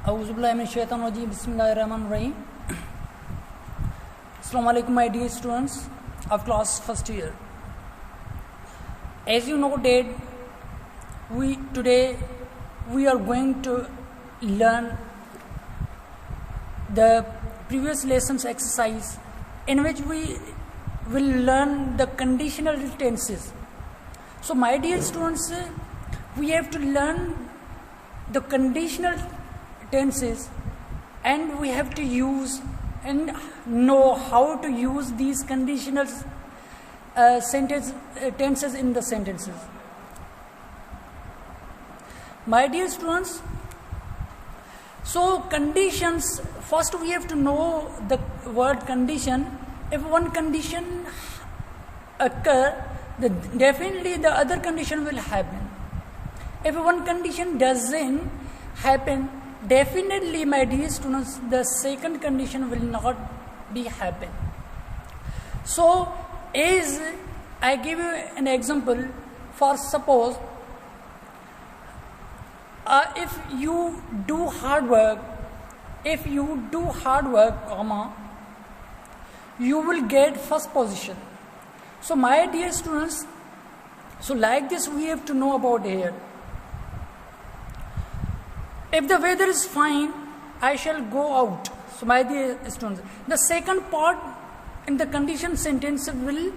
Auzubillahiminash-shaytanir-rajim. Bismillahir-rahmanir-rahim. Assalamu alaikum, my dear students of class first year. As you know that today we are going to learn the previous lessons exercise, in which we will learn the conditional tenses. So my dear students, we have to learn the conditional tenses, and we have to use and know how to use these conditional tenses in the sentences. My dear students, so conditions, first we have to know the word condition. If one condition occur, then definitely the other condition will happen. If one condition doesn't happen, definitely, my dear students, the second condition will not be happen. So, as I give you an example, for suppose, if you do hard work, comma, you will get first position. So, my dear students, so like this we have to know about here. If the weather is fine, I shall go out. So my dear students, the second part in the condition sentence will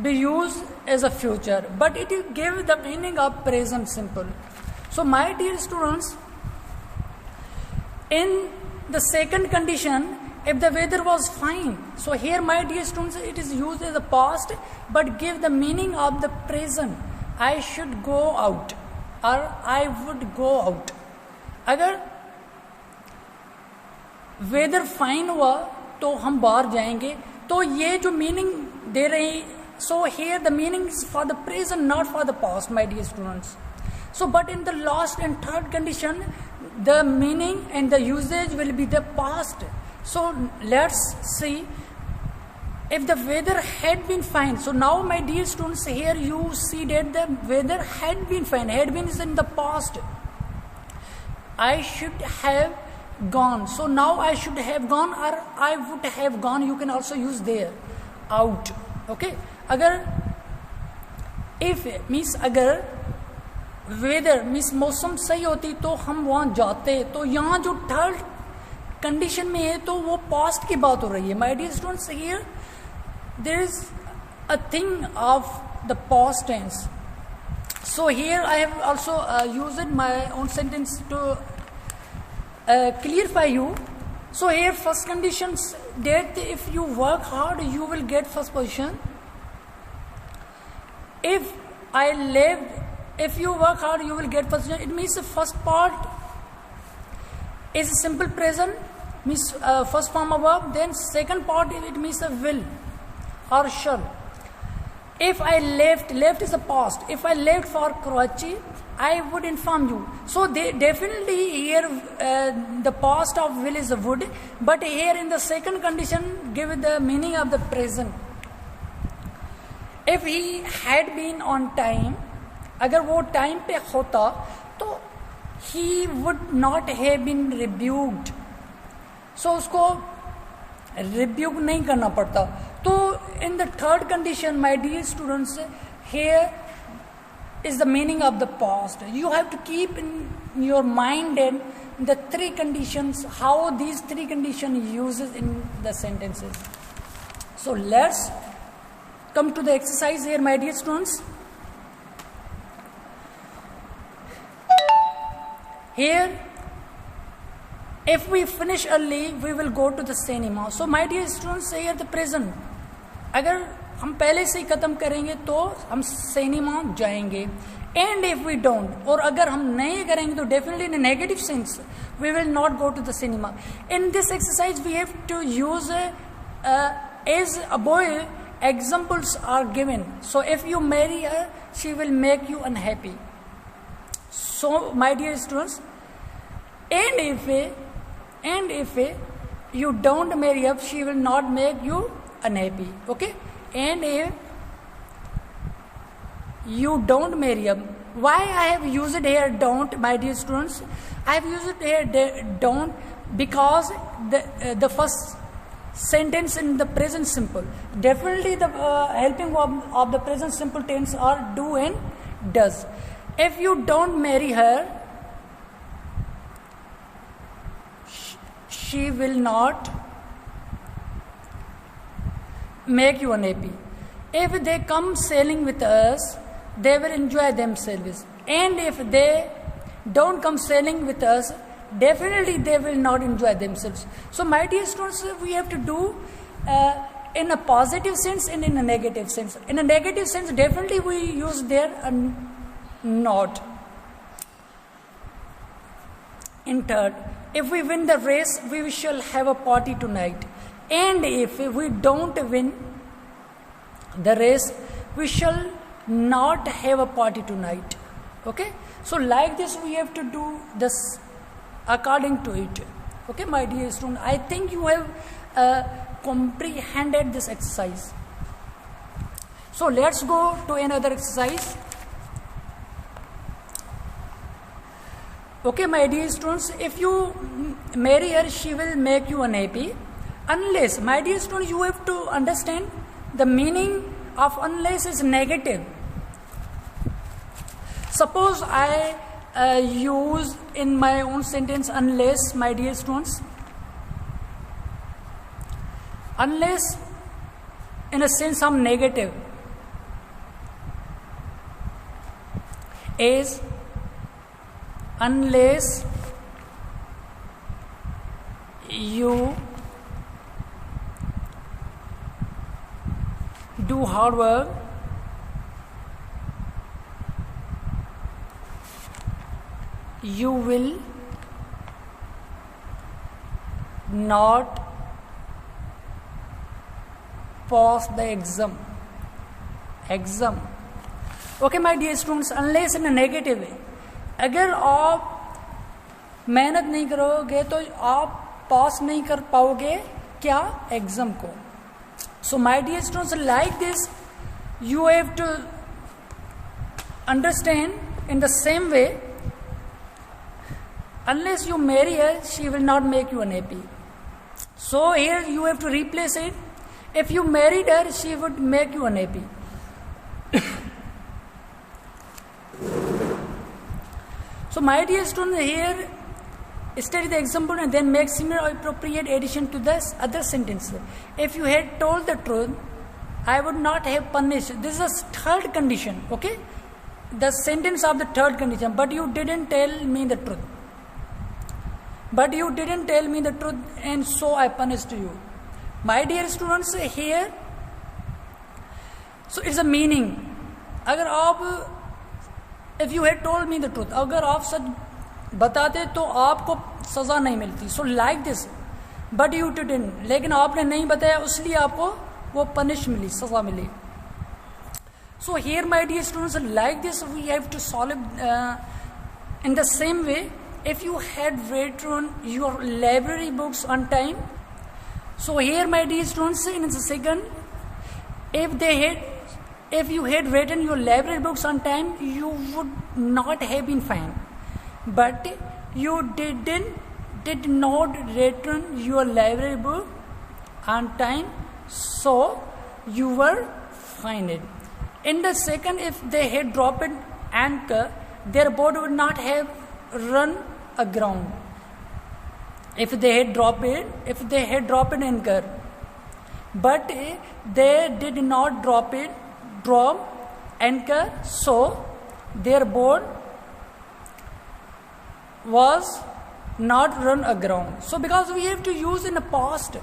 be used as a future, but it will give the meaning of present simple. So my dear students, in the second condition, if the weather was fine, so here my dear students, it is used as a past, but give the meaning of the present. I should go out, or I would go out. अगर weather fine हुआ तो हम बाहर जाएंगे, तो ये जो meaning दे रहे हैं, so here the meaning is for the present, not for the past, my dear students. So but in the last and third condition, the meaning and the usages will be the past. So let's see. If the weather had been fine, so now my dear students, here you see that the weather had been fine. Had been is in the past. I should have gone. So now I should have gone, or I would have gone. You can also use there. Out. Okay. अगर if means अगर weather means मौसम सही होती तो हम वहाँ जाते. तो यहाँ जो थर्ड कंडीशन में है तो वो पास्ट की बात हो रही है. My dear students, here there is a thing of the past tense. So here I have also used my own sentence to clarify you. So here first conditions that if you work hard you will get first position. If you work hard you will get first position. It means the first part is a simple present, means first form of verb. Then second part it means a will or shall. If I left is the past. If I left for Karachi, I would inform you. So they definitely here the past of will is a would, but here in the second condition give the meaning of the present. If he had been on time, अगर वो time पे होता तो he would not have been rebuked. So उसको rebuke नहीं करना पड़ता. तो in the third condition, my dear students, here is the meaning of the past. You have to keep in your mind and the three conditions, how these three conditions uses in the sentences. So let's come to the exercise here, my dear students. Here, if we finish early, we will go to the cinema. So my dear students, here the present. अगर हम पहले से ही खत्म करेंगे तो हम cinema जाएंगे. And if we don't, और अगर हम नहीं करेंगे तो definitely in negative sense we will not go to the cinema. In this exercise we have to use as a boy examples are given. So if you marry her, she will make you unhappy. So my dear students, and if you don't marry her, she will not make you unhappy. Okay. And if you don't marry her, why I have used here don't, my dear students? I've used it here don't because the first sentence in the present simple. Definitely the helping of the present simple tense are do and does. If you don't marry her, she will not make you unhappy. If they come sailing with us, they will enjoy themselves. And if they don't come sailing with us, definitely they will not enjoy themselves. So my dear students, we have to do in a positive sense and in a negative sense. In a negative sense, definitely we use there not. In third, if we win the race, we shall have a party tonight. And if we don't win the race, we shall not have a party tonight. Okay, so like this we have to do this according to it. Okay, my dear student, I think you have comprehended this exercise. So let's go to another exercise. Okay, my dear students, if you marry her, she will make you unhappy. Unless, my dear students, you have to understand the meaning of unless is negative. Suppose I use in my own sentence unless, my dear students, unless in a sense of negative is unless you do hard work, you will not pass the exam. Okay, my dear students, unless in a negative way, अगर आप मेहनत नहीं करोगे तो आप पास नहीं कर पाओगे क्या एग्जाम को. So my dear students, like this you have to understand in the same way. Unless you marry her, she will not make you unhappy. So here you have to replace it. If you married her, she would make you unhappy. So my dear students, here study the example and then make similar or appropriate addition to this other sentence. If you had told the truth, I would not have punished. This is a third condition, okay? The sentence of the third condition. But you didn't tell me the truth. But you didn't tell me the truth, and so I punished you. My dear students, here, so it's a meaning. अगर आप if you had told me the truth, अगर आप सच बताते तो आपको सज़ा नहीं मिलती. So like this, but you didn't. लेकिन आपने नहीं बताया इसलिए आपको वो punish मिली, सज़ा मिली. So here, my dear students, like this we have to solve in the same way. If you had written your library books on time, so here, my dear students, in the second, if you had written your library books on time, you would not have been fined. But you did not return your library book on time, so you were fined. In the second, if they had dropped anchor, their boat would not have run aground. If they had dropped anchor, but they did not drop anchor, so their boat was not run aground. So because we have to use in the past.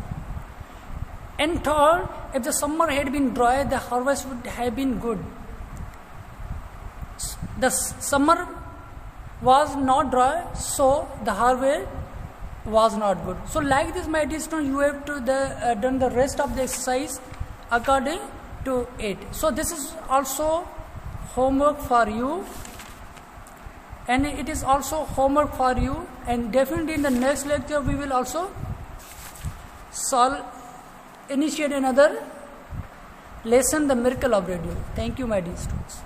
And third, if the summer had been dry, the harvest would have been good. The summer was not dry, so the harvest was not good. So like this, my dear students, you have to done the rest of the exercise according to it. So this is also homework for you, and it is also homework for you, and definitely in the next lecture we will also initiate another lesson, the miracle of radio. Thank you, my dear students.